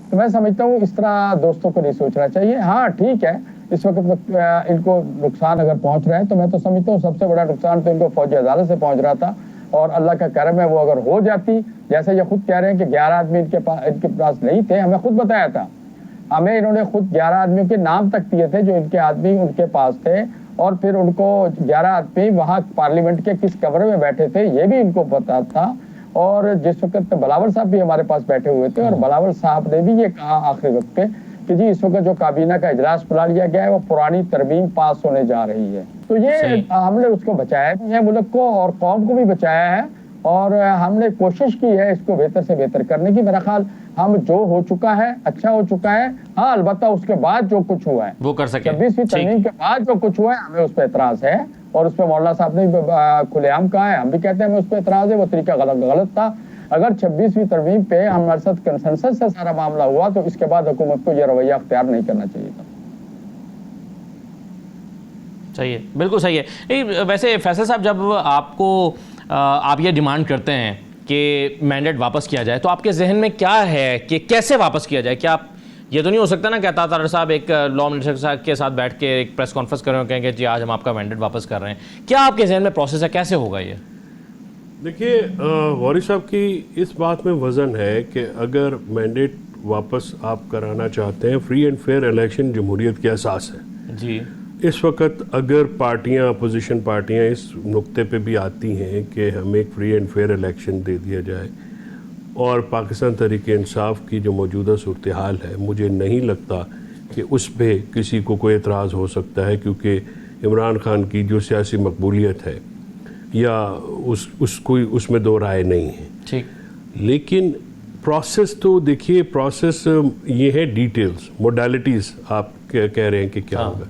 تو میں سمجھتا ہوں اس طرح دوستوں کو نہیں سوچنا چاہیے. ہاں ٹھیک ہے, اس وقت ان کو نقصان اگر پہنچ رہا ہے تو میں تو سمجھتا ہوں سب سے بڑا نقصان تو ان کو فوجی عدالت سے پہنچ رہا تھا, اور اللہ کا کرم ہے وہ اگر ہو جاتی, جیسے یہ خود کہہ رہے ہیں کہ 11 آدمی ان کے پاس نہیں تھے, ہمیں خود بتایا تھا, ہمیں انہوں نے خود 11 آدمیوں کے نام تک دیے تھے جو ان کے آدمی ان کے پاس تھے, اور پھر ان کو 11 آدمی وہاں پارلیمنٹ کے کس کمرے میں بیٹھے تھے یہ بھی ان کو پتا تھا. اور جس وقت بلاول صاحب بھی ہمارے پاس بیٹھے ہوئے تھے, اور بلاول صاحب نے بھی یہ کہا آخری وقت پہ کہ جی اس وقت جو کابینہ کا اجلاس بلا لیا گیا ہے وہ پرانی ترمیم پاس ہونے جا رہی ہے. تو یہ ہم نے اس کو بچایا بھی ہے, ملک کو اور قوم کو بھی بچایا ہے, اور ہم نے کوشش کی ہے اس کو بہتر سے بہتر کرنے کی. میرا خیال ہم جو ہو چکا ہے اچھا ہو چکا ہے. ہاں البتہ اس کے بعد جو کچھ ہوا ہے وہ کر سکیں. 26ویں ترمیم کے بعد جو کچھ ہوا ہے ہمیں اس پہ اعتراض ہے, اور اس پہ مولانا صاحب نے کھلے عام کہا ہے, ہم بھی کہتے ہیں ہمیں اس پہ اعتراض ہے, وہ طریقہ غلط تھا. اگر 26ویں ترمیم پہ ہمارے ساتھ کنسنسس سے سارا معاملہ ہوا تو اس کے بعد حکومت کو یہ رویہ اختیار نہیں کرنا چاہیے تھا. صحیح ہے, بالکل صحیح ہے. ویسے فیصل صاحب جب آپ یہ ڈیمانڈ کرتے ہیں کہ مینڈیٹ واپس کیا جائے تو آپ کے ذہن میں کیا ہے کہ کیسے واپس کیا جائے؟ کیا آپ یہ تو نہیں ہو سکتا نا کہ عطا طاہر صاحب ایک لا منسٹر کے ساتھ بیٹھ کے ایک پریس کانفرنس کریں اور کہیں کہ جی آج ہم آپ کا مینڈیٹ واپس کر رہے ہیں؟ کیا آپ کے ذہن میں پروسیس ہے, کیسے ہوگا یہ؟ دیکھیے غوری صاحب کی اس بات میں وزن ہے کہ اگر مینڈیٹ واپس آپ کرانا چاہتے ہیں, فری اینڈ فیئر الیکشن جمہوریت کی اساس ہے. جی اس وقت اگر پارٹیاں اپوزیشن پارٹیاں اس نقطے پہ بھی آتی ہیں کہ ہمیں ایک فری اینڈ فیئر الیکشن دے دیا جائے اور پاکستان تحریک انصاف کی جو موجودہ صورتحال ہے مجھے نہیں لگتا کہ اس پہ کسی کو کوئی اعتراض ہو سکتا ہے، کیونکہ عمران خان کی جو سیاسی مقبولیت ہے یا اس میں دو رائے نہیں ہے. ٹھیک، لیکن پروسیس تو دیکھیے، پروسیس یہ ہے ڈیٹیلز، موڈیلٹیز آپ کہہ رہے ہیں کہ کیا ہوگا.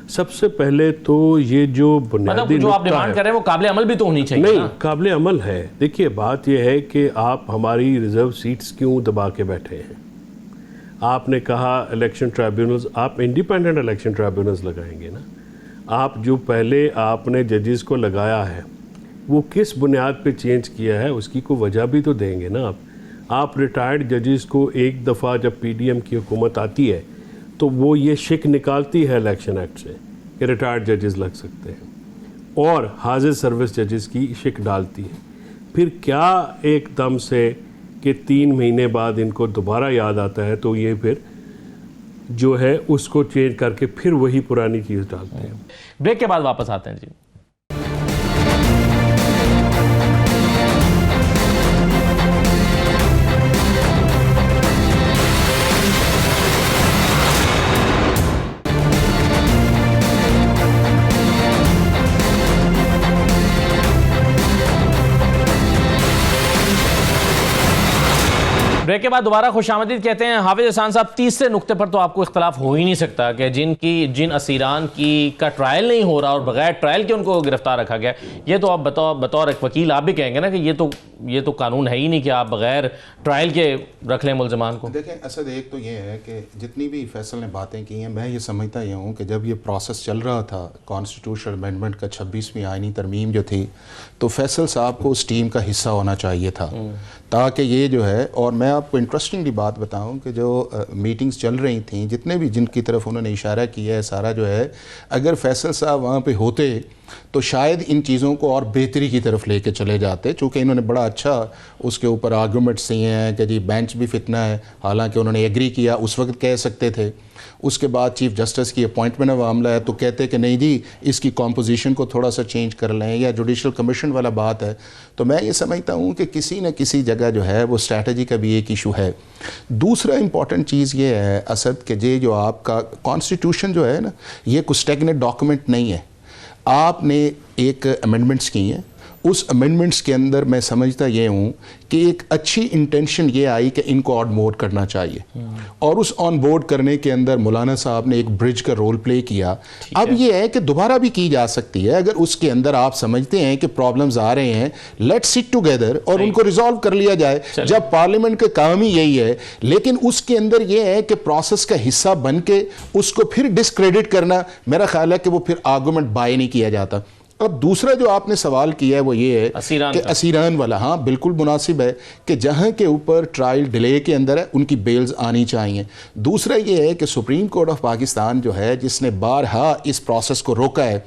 سب سے پہلے تو یہ جو بنیادی جو آپ ڈیمانڈ کر رہے ہیں وہ قابل عمل بھی تو ہونی چاہیے. نہیں، قابل عمل ہے. دیکھیے بات یہ ہے کہ آپ ہماری ریزرو سیٹس کیوں دبا کے بیٹھے ہیں. آپ نے کہا الیکشن ٹرائیبیونلز، آپ انڈیپینڈنٹ الیکشن ٹرائیبیونلز لگائیں گے نا. آپ جو پہلے آپ نے ججز کو لگایا ہے وہ کس بنیاد پہ چینج کیا ہے، اس کی کوئی وجہ بھی تو دیں گے نا. آپ ریٹائرڈ ججز کو ایک دفعہ جب پی ڈی ایم کی حکومت آتی ہے تو وہ یہ شک نکالتی ہے الیکشن ایکٹ سے کہ ریٹائرڈ ججز لگ سکتے ہیں، اور حاضر سروس ججز کی شک ڈالتی ہے. پھر کیا ایک دم سے کہ 3 مہینے بعد ان کو دوبارہ یاد آتا ہے تو یہ پھر جو ہے اس کو چینج کر کے پھر وہی پرانی چیز ڈالتے ہیں. بریک کے بعد واپس آتے ہیں جی. بریک کے بعد دوبارہ خوش آمدید کہتے ہیں. حافظ احسان صاحب، تیسرے نقطے پر تو آپ کو اختلاف ہو ہی نہیں سکتا کہ جن اسیران کا ٹرائل نہیں ہو رہا اور بغیر ٹرائل کے ان کو گرفتار رکھا گیا. یہ تو آپ بطور ایک وکیل آپ بھی کہیں گے نا کہ یہ تو قانون ہے ہی نہیں کہ آپ بغیر ٹرائل کے رکھ لیں ملزمان کو. دیکھیں اسد، ایک تو یہ ہے کہ جتنی بھی فیصل نے باتیں کی ہیں، میں یہ سمجھتا یہ ہوں کہ جب یہ پروسیس چل رہا تھا کانسٹیٹیوشنل امینڈمنٹ کا 26ویں آئینی ترمیم جو تھی، تو فیصل صاحب کو اس ٹیم کا حصہ ہونا چاہیے تھا، تاکہ یہ جو ہے. اور میں آپ کو انٹرسٹنگلی بات بتاؤں کہ جو میٹنگز چل رہی تھیں، جتنے بھی جن کی طرف انہوں نے اشارہ کیا ہے سارا جو ہے، اگر فیصل صاحب وہاں پہ ہوتے تو شاید ان چیزوں کو اور بہتری کی طرف لے کے چلے جاتے. چونکہ انہوں نے بڑا اچھا اس کے اوپر آرگومنٹس دیے ہیں کہ جی بینچ بھی فتنہ ہے، حالانکہ انہوں نے ایگری کیا، اس وقت کہہ سکتے تھے. اس کے بعد چیف جسٹس کی اپوائنٹمنٹ کا معاملہ ہے تو کہتے کہ نہیں جی اس کی کمپوزیشن کو تھوڑا سا چینج کر لیں، یا جوڈیشل کمیشن والا بات ہے. تو میں یہ سمجھتا ہوں کہ کسی نہ کسی جگہ جو ہے وہ اسٹریٹجی کا بھی ایک ایشو ہے. دوسرا امپورٹنٹ چیز یہ ہے اسد کہ یہ جو آپ کا کانسٹیٹیوشن جو ہے نا، یہ کوئی اسٹیگنٹ ڈاکومنٹ نہیں ہے. آپ نے ایک امینڈمنٹس کی ہیں، اس امینڈمنٹس کے اندر میں سمجھتا یہ ہوں کہ ایک اچھی انٹینشن یہ آئی کہ ان کو آن بورڈ کرنا چاہیے، اور اس آن بورڈ کرنے کے اندر مولانا صاحب نے ایک برج کا رول پلے کیا. اب یہ ہے کہ دوبارہ بھی کی جا سکتی ہے اگر اس کے اندر آپ سمجھتے ہیں کہ پرابلمز آ رہے ہیں، لیٹ سٹ ٹوگیدر اور ان کو ریزالو کر لیا جائے. جب پارلیمنٹ کا کام ہی یہی ہے. لیکن اس کے اندر یہ ہے کہ پروسیس کا حصہ بن کے اس کو پھر ڈسکریڈٹ کرنا، میرا خیال ہے کہ وہ پھر آرگومنٹ بائی نہیں کیا جاتا. اب دوسرا جو آپ نے سوال کیا ہے وہ یہ ہے کہ اسیران والا، ہاں بالکل مناسب ہے کہ جہاں کے اوپر ٹرائل ڈیلے کے اندر ہے ان کی بیلز آنی چاہیے. دوسرا یہ ہے کہ سپریم کورٹ آف پاکستان جو ہے جس نے بارہا اس پروسیس کو روکا ہے.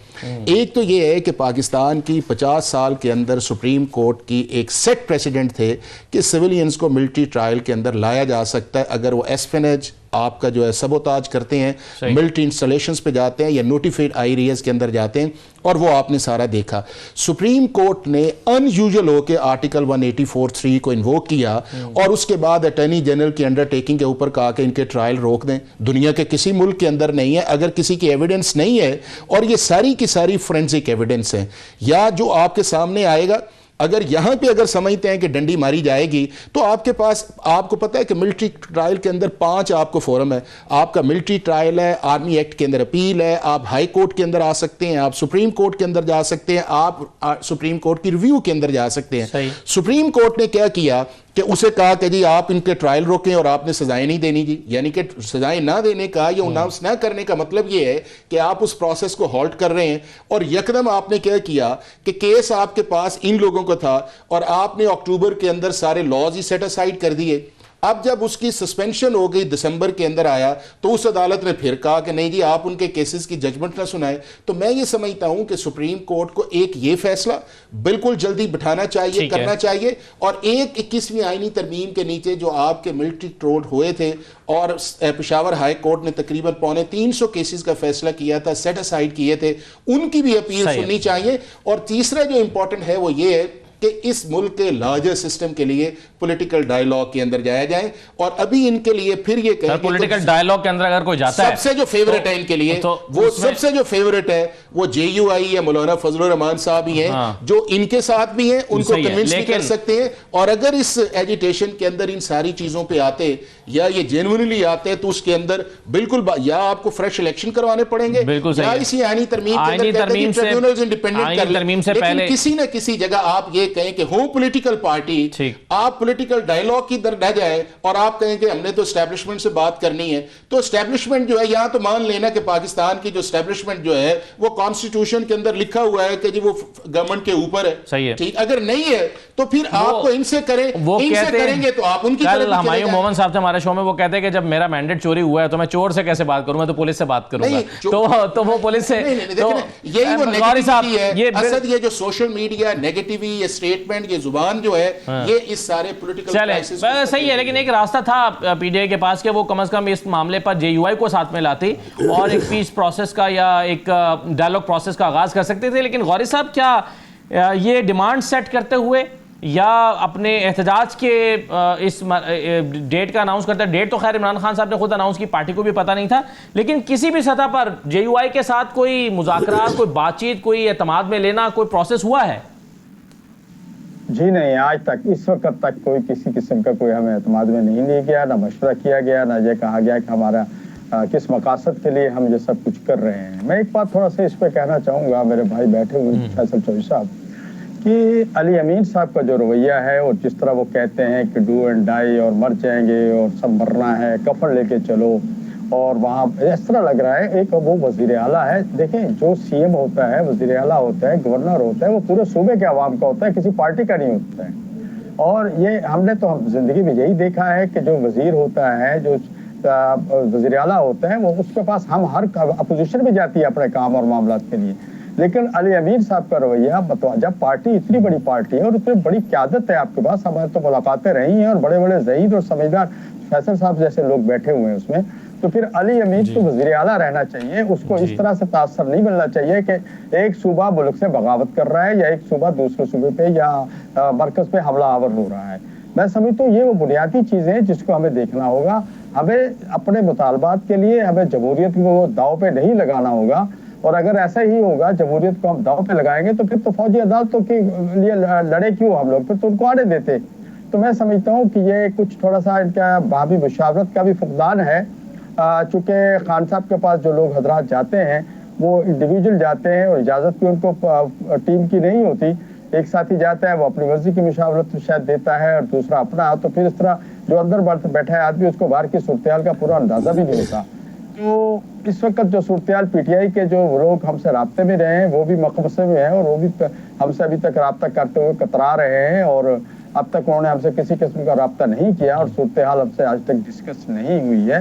ایک تو یہ ہے کہ پاکستان کی 50 سال کے اندر سپریم کورٹ کی ایک سیٹ پریسیڈنٹ تھے کہ سویلینز کو ملٹری ٹرائل کے اندر لایا جا سکتا ہے اگر وہ ایسپینیج آپ کا جو ہے سبوتاج کرتے ہیں، ملٹری انسٹالیشنز پہ جاتے ہیں یا نوٹیفائڈ ایریاز کے اندر جاتے ہیں، اور وہ آپ نے سارا دیکھا. سپریم کورٹ نے ان یوزول ہو کے آرٹیکل 184(3) کو انووک کیا اور اس کے بعد اٹارنی جنرل کی انڈر ٹیکنگ کے اوپر کہا کہ ان کے ٹرائل روک دیں. دنیا کے کسی ملک کے اندر نہیں ہے. اگر کسی کی ایویڈنس نہیں ہے، اور یہ ساری کی ساری فورینسک ایویڈنس ہیں یا جو آپ کے سامنے آئے گا، اگر یہاں پہ اگر سمجھتے ہیں کہ ڈنڈی ماری جائے گی تو آپ کے پاس، آپ کو پتہ ہے کہ ملٹری ٹرائل کے اندر 5 آپ کو فورم ہے. آپ کا ملٹری ٹرائل ہے، آرمی ایکٹ کے اندر اپیل ہے، آپ ہائی کورٹ کے اندر آ سکتے ہیں، آپ سپریم کورٹ کے اندر جا سکتے ہیں، آپ سپریم کورٹ کی ریویو کے اندر جا سکتے ہیں. سپریم کورٹ نے کیا کیا کہ اسے کہا کہ جی آپ ان کے ٹرائل روکیں اور آپ نے سزائیں نہیں دینی. جی یعنی کہ سزائیں نہ دینے کا یا اناؤنس نہ کرنے کا مطلب یہ ہے کہ آپ اس پروسیس کو ہالٹ کر رہے ہیں. اور یکدم آپ نے کیا کیا کہ کیس آپ کے پاس ان لوگوں کو تھا اور آپ نے اکتوبر کے اندر سارے لاز ہی سیٹ اسائیڈ کر دیے. اب جب اس کی سسپینشن ہو گئی دسمبر کے اندر آیا تو اس عدالت نے پھر کہا کہ نہیں جی آپ ان کے کیسز کی ججمنٹ نہ سنائیں. تو میں یہ سمجھتا ہوں کہ سپریم کورٹ کو ایک یہ فیصلہ بالکل جلدی بٹھانا چاہیے, کرنا چاہیے, اور ایک 21ویں آئینی ترمیم کے نیچے جو آپ کے ملٹری ٹرول ہوئے تھے اور پشاور ہائی کورٹ نے تقریباً 350 کیسز کا فیصلہ کیا تھا, سیٹ اسائیڈ کیے تھے, ان کی بھی اپیل سننی چاہیے. اور تیسرا جو امپورٹنٹ ہے وہ یہ ہے کہ اس ملک کے لارجر سسٹم کے لیے پولیٹیکل ڈائیلاگ کے اندر جایا جائے. اور ابھی ان کے لیے پھر یہ کہیں پولیٹیکل ڈائیلاگ کے اندر اگر کوئی جاتا ہے سب سے جو فیورٹ ہے ان کے لیے, وہ سب سے جو فیورٹ ہے وہ جے یو آئی یا مولانا فضل الرحمان صاحب ہی ہیں جو ان کے ساتھ بھی ہیں, ان کو کنونس بھی کر سکتے ہیں. اور اگر اس ایجیٹیشن کے اندر ان ساری چیزوں پہ آتے یا یہ جینوئنلی آتے تو اس کے اندر بالکل یا آپ کو فریش الیکشن کروانے پڑیں گے یا اسی آئینی ترمیم کے اندر کہتے ہیں کہ ٹریبیونلز انڈیپینڈنٹ کر لیں. لیکن کسی نہ کسی جگہ آپ یہ کہیں کہ ہوں پولیٹیکل پارٹی, آپ پولیٹیکل ڈائیلاگ کی در نہ جائے اور آپ کہیں کہ ہم نے تو اسٹیبلشمنٹ سے بات کرنی ہے. تو اسٹیبلشمنٹ جو ہے یہاں تو مان لینا کہ پاکستان کی جو اسٹیبلشمنٹ جو ہے وہ کانسٹیٹیوشن کے اندر لکھا ہوا ہے کہ جی وہ گورنمنٹ کے اوپر ہے, ٹھیک. اگر نہیں ہے تو پھر آپ کو ان سے کریں, ان سے کریں گے تو آپ ان کی طرف کل ہمایوں مومن صاحب تھے ہمارے شو میں, وہ کہتے ہیں کہ جب میرا مینڈیٹ چوری ہوا ہے تو میں چور سے کیسے بات کروں, میں تو پولیس سے بات کروں گا. تو وہ پولیس سے یہی وہ نیگیٹیوٹی ہے اسد, یہ جو سوشل میڈیا نیگیٹیوی, یہ اسٹیٹمنٹ, یہ زبان جو ہے یہ اس سارے پولیٹیکل کرائسس صحیح ہے. لیکن ایک راستہ تھا پی ڈی آئی کے پاس کہ وہ کم از کم اس معاملے پر جے یو آئی کو ساتھ میں لاتی اور ایک پیس پروسیس کا یا ایک ڈائیلاگ پروسیس کا آغاز کر سکتے تھے. لیکن غوری صاحب کیا یہ ڈیمانڈ سیٹ کرتے ہوئے یا اپنے احتجاج کے اس ڈیٹ کا اناؤنس کرتا ہے, ڈیٹ تو خیر عمران خان صاحب نے خود اناؤنس کی, پارٹی کو بھی پتہ نہیں تھا, لیکن کسی بھی سطح پر جے یو آئی کے ساتھ کوئی مذاکرات, کوئی بات چیت, کوئی اعتماد میں لینا, کوئی پروسیس ہوا ہے؟ جی نہیں, آج تک اس وقت تک کوئی کسی قسم کا کوئی ہمیں اعتماد میں نہیں لیا گیا, نہ مشورہ کیا گیا, نہ یہ کہا گیا کہ ہمارا کس مقاصد کے لیے ہم یہ سب کچھ کر رہے ہیں. میں ایک بات تھوڑا سا اس پہ کہنا چاہوں گا, میرے بھائی بیٹھے ہوئے فیصل چوہدری صاحب, کہ علی امین صاحب کا جو رویہ ہے اور جس طرح وہ کہتے ہیں کہ ڈو اینڈ ڈائی اور مر جائیں گے اور سب مرنا ہے, کفن لے کے چلو, اور وہاں اس طرح لگ رہا ہے ایک وہ وزیر اعلیٰ ہے. دیکھیں جو سی ایم ہوتا ہے, وزیر اعلیٰ ہوتا ہے, گورنر ہوتا ہے, وہ پورے صوبے کے عوام کا ہوتا ہے, کسی پارٹی کا نہیں ہوتا ہے. اور یہ ہم نے تو زندگی میں یہی دیکھا ہے کہ جو وزیر ہوتا ہے, جو وزیر اعلیٰ ہوتا ہے, وہ اس کے پاس ہم ہر اپوزیشن بھی جاتی ہے اپنے کام اور معاملات کے لیے. لیکن علی امین صاحب کا رویہ, جب پارٹی اتنی بڑی پارٹی ہے اور اتنی بڑی قیادت ہے آپ کے پاس, ہمارے تو ملاقاتیں رہی ہیں اور بڑے بڑے ذہین اور سمجھدار فیصل صاحب جیسے لوگ بیٹھے ہوئے ہیں اس میں, تو پھر علی امین کو وزیر اعلیٰ رہنا چاہیے. اس کو اس طرح سے تاثر نہیں ملنا چاہیے کہ ایک صوبہ ملک سے بغاوت کر رہا ہے یا ایک صوبہ دوسرے صوبے پہ یا مرکز پہ حملہ آور ہو رہا ہے. میں سمجھتا ہوں یہ وہ بنیادی چیزیں جس کو ہمیں دیکھنا ہوگا. ہمیں اپنے مطالبات کے لیے ہمیں جمہوریت کو داؤ پہ نہیں لگانا ہوگا, اور اگر ایسا ہی ہوگا جمہوریت کو ہم داؤ پہ لگائیں گے تو پھر تو فوجی عدالتوں کے لیے لڑے کیوں ہم لوگ, پھر تو ان کو آنے دیتے. تو میں سمجھتا ہوں کہ یہ کچھ تھوڑا سا ان کا بابی مشاورت کا بھی فقدان ہے, چونکہ خان صاحب کے پاس جو لوگ حضرات جاتے ہیں وہ انڈیویجول جاتے ہیں اور اجازت بھی ان کو ٹیم کی نہیں ہوتی. ایک ساتھی جاتا ہے وہ اپنی مرضی کی مشاورت شاید دیتا ہے اور دوسرا اپنا, تو پھر اس طرح جو اندر بیٹھا ہے آدمی اس کو باہر کی صورتحال کا پورا اندازہ بھی نہیں ہوتا. تو اس وقت جو صورتحال پی ٹی آئی کے جو لوگ ہم سے رابطے میں رہے ہیں وہ بھی مقبصے میں ہیں اور وہ بھی ہم سے ابھی تک رابطہ کرتے ہوئے کترا رہے ہیں, اور اب تک انہوں نے ہم سے کسی قسم کا رابطہ نہیں کیا اور صورتحال ہم سے آج تک ڈسکس نہیں ہوئی ہے.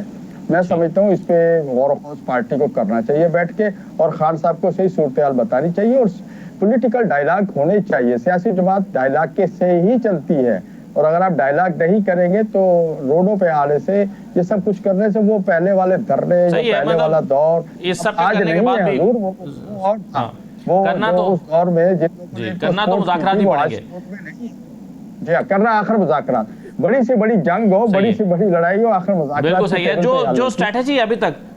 میں سمجھتا ہوں اس پہ غور و خوض پارٹی کو کرنا چاہیے بیٹھ کے, اور خان صاحب کو صحیح صورتحال بتانی چاہیے, اور پولیٹیکل ڈائیلاگ ہونے چاہیے. سیاسی جماعت ڈائیلاگ کے سے ہی چلتی ہے, اور اگر آپ ڈائیلاگ نہیں کریں گے تو روڈوں پہ آنے سے, یہ سب کچھ کرنے سے, وہ پہلے والے دھرنے, پہلے والا دور آج نہیں ہے حضور, وہ دور میں کرنا تو مذاکرات ہی پڑیں گے. جی کرنا آخر مذاکرات, بڑی سے بڑی جنگ ہو, بڑی سے بڑی لڑائی ہو, آخر مذاکرات. بالکل صحیح ہے. جو اسٹریٹجی ابھی تک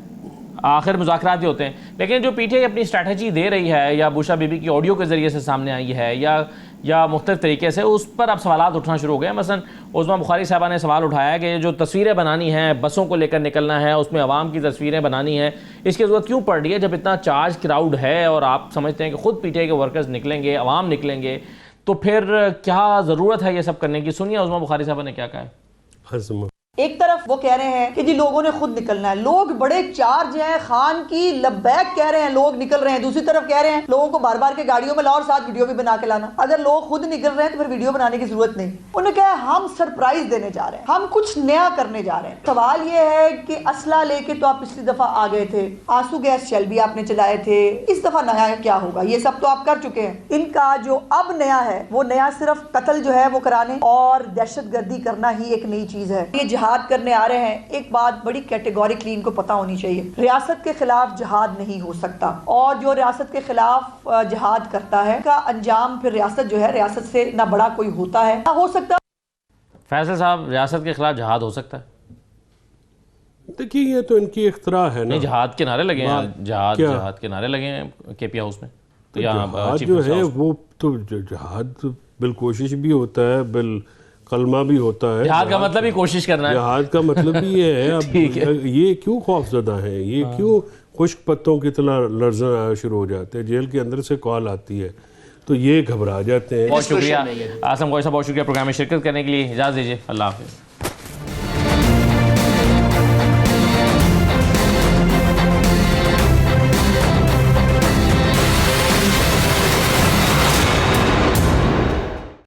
آخر مذاکرات ہی ہوتے ہیں, لیکن جو پی ٹی آئی اپنی اسٹریٹجی دے رہی ہے یا بوشا بی بی کی آڈیو کے ذریعے سے سامنے آئی ہے یا مختلف طریقے سے, اس پر اب سوالات اٹھنا شروع ہو گئے ہیں. مثلا عظمیٰ بخاری صاحبہ نے سوال اٹھایا کہ جو تصویریں بنانی ہیں, بسوں کو لے کر نکلنا ہے, اس میں عوام کی تصویریں بنانی ہیں, اس کی ضرورت کیوں پڑ رہی ہے جب اتنا چارج کراؤڈ ہے اور آپ سمجھتے ہیں کہ خود پی ٹی آئی کے ورکرز نکلیں گے, عوام نکلیں گے, تو پھر کیا ضرورت ہے یہ سب کرنے کی؟ سنیے عظمیٰ بخاری صاحبہ نے کیا کہا ہے. ایک طرف وہ کہہ رہے ہیں کہ جی لوگوں نے خود نکلنا ہے، لوگ بڑے چارج ہیں، خان کی لبیک کہہ رہے ہیں، لوگ نکل رہے ہیں. دوسری طرف کہہ رہے ہیں لوگوں کو بار بار کے گاڑیوں میں لاؤ اور ساتھ ویڈیو بھی بنا کے لانا. اگر لوگ خود نکل رہے ہیں تو پھر ویڈیو بنانے کی ضرورت نہیں. انہوں نے کہا ہم سرپرائز دینے جا رہے ہیں، ہم کچھ نیا کرنے جا رہے ہیں. سوال یہ ہے کہ اسلحہ لے کے تو آپ پچھلی دفعہ آ گئے تھے، آنسو گیس شیل بھی آپ نے چلائے تھے، اس دفعہ نیا کیا ہوگا؟ یہ سب تو آپ کر چکے ہیں. ان کا جو اب نیا ہے وہ نیا صرف قتل جو ہے وہ کرانے اور دہشت گردی کرنا ہی ایک نئی چیز ہے. یہ جہاد کرنے آ رہے ہیں. ایک بات بڑی کیٹیگوریکلی ان کو پتہ ہونی چاہیے، ریاست کے خلاف جہاد نہیں ہو سکتا، اور جو ریاست کے خلاف جہاد کرتا ہے کا انجام پھر ریاست جو ہے، ریاست سے نہ بڑا کوئی ہوتا ہے نہ ہو سکتا. فیصل صاحب، ریاست کے خلاف جہاد ہو سکتا ہے؟ دیکھیے یہ تو ان کی اختراع ہے نا. نہیں، جہاد کے نارے لگے ہیں، جہاد کے نارے لگے ہیں کے پی ہاؤس میں. تو جہاد جو ہے وہ تو جہاد بالکوشش بھی ہوتا ہے، بالکلمہ بھی ہوتا ہے. جہاد کا مطلب ہی کوشش کرنا ہے. جہاد کا مطلب بھی یہ ہے. اب یہ کیوں خوف زدہ ہیں، یہ کیوں خشک پتوں کی طرح لرزنا شروع ہو جاتے ہیں؟ جیل کے اندر سے کال آتی ہے تو یہ گھبرا جاتے ہیں. بہت شکریہ اعظم گوئی صاحب، بہت شکریہ پروگرام میں شرکت کرنے کے لیے. اجازت دیجیے، اللہ حافظ.